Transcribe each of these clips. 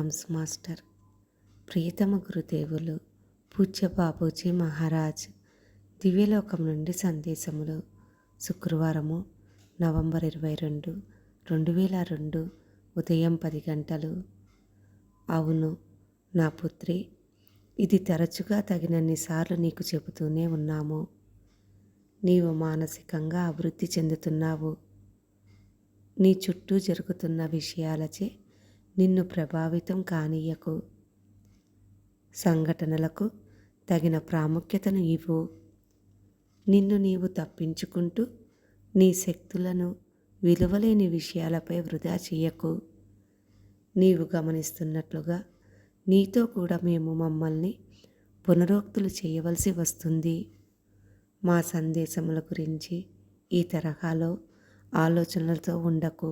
Drums master, ప్రియతమ గురుదేవులు పూజ్య బాపూజీ మహారాజ్ దివ్యలోకం నుండి సందేశములు. శుక్రవారము నవంబర్ 22, 2002 ఉదయం 10 గంటలు. అవును నా పుత్రి, ఇది తరచుగా తగినన్నిసార్లు నీకు చెబుతూనే ఉన్నాము. నీవు మానసికంగా అభివృద్ధి చెందుతున్నావు. నీ చుట్టూ జరుగుతున్న విషయాలచే నిన్ను ప్రభావితం కానీయకు. సంఘటనలకు తగిన ప్రాముఖ్యతను ఇవ్వు. నిన్ను నీవు తప్పించుకుంటూ నీ శక్తులను విలువలేని విషయాలపై వృధా చేయకు. నీవు గమనిస్తున్నట్లుగా నీతో కూడా మేము మమ్మల్ని పునరోక్తులు చేయవలసి వస్తుంది. మా సందేశముల గురించి ఈ తరహాలో ఆలోచనలతో ఉండకు.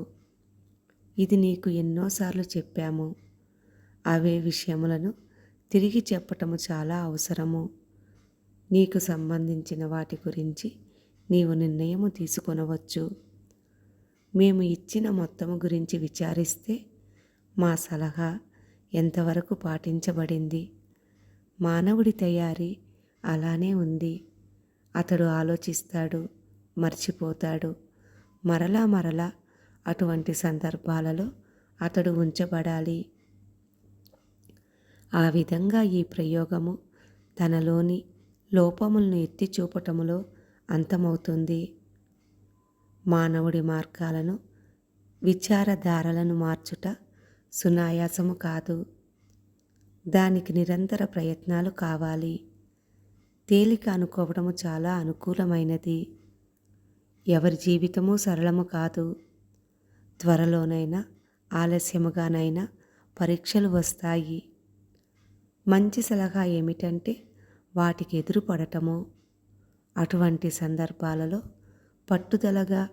ఇది నీకు ఎన్నోసార్లు చెప్పాము. అవే విషయములను తిరిగి చెప్పటము చాలా అవసరము. నీకు సంబంధించిన వాటి గురించి నీవు నిర్ణయము తీసుకొనవచ్చు. మేము ఇచ్చిన మొత్తము గురించి విచారిస్తే మా సలహా ఎంతవరకు పాటించబడింది? మానవుడి తయారీ అలానే ఉంది. అతడు ఆలోచిస్తాడు, మర్చిపోతాడు. మరలా అటువంటి సందర్భాలలో అతడు ఉంచబడాలి. ఆ విధంగా ఈ ప్రయోగము తనలోని లోపములను ఎత్తి చూపటములో అంతమవుతుంది. మానవుడి మార్గాలను, విచారధారలను మార్చుట సునాయాసము కాదు. దానికి నిరంతర ప్రయత్నాలు కావాలి. తేలిక అనుకోవడము చాలా అనుకూలమైనది. ఎవరి జీవితము సరళము కాదు. త్వరలోనైనా ఆలస్యముగానైనా పరీక్షలు వస్తాయి. మంచి సలహా ఏమిటంటే వాటికి ఎదురుపడటము. అటువంటి సందర్భాలలో పట్టుదలగా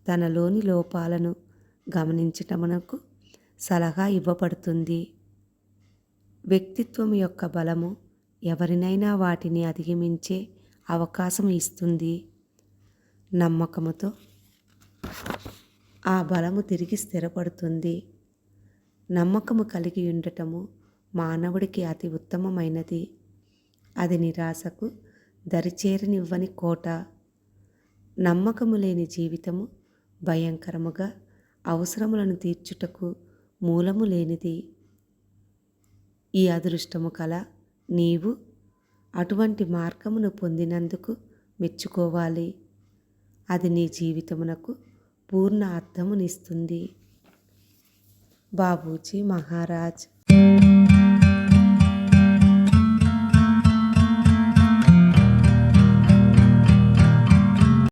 తనలోని లోపాలను గమనించటమునకు సలహా ఇవ్వబడుతుంది. వ్యక్తిత్వం యొక్క బలము ఎవరినైనా వాటిని అధిగమించే అవకాశం ఇస్తుంది. నమ్మకముతో ఆ బలము తిరిగి స్థిరపడుతుంది. నమ్మకము కలిగి ఉండటము మానవుడికి అతి ఉత్తమమైనది. అది నిరాశకు దరిచేరనివ్వని కోట. నమ్మకము లేని జీవితము భయంకరముగా, అవసరములను తీర్చుటకు మూలము లేనిది. ఈ అదృష్టము కల నీవు అటువంటి మార్గమును పొందినందుకు మెచ్చుకోవాలి. అది నీ జీవితమునకు పూర్ణ అర్థమునిస్తుంది. బాపూజీ మహారాజ్.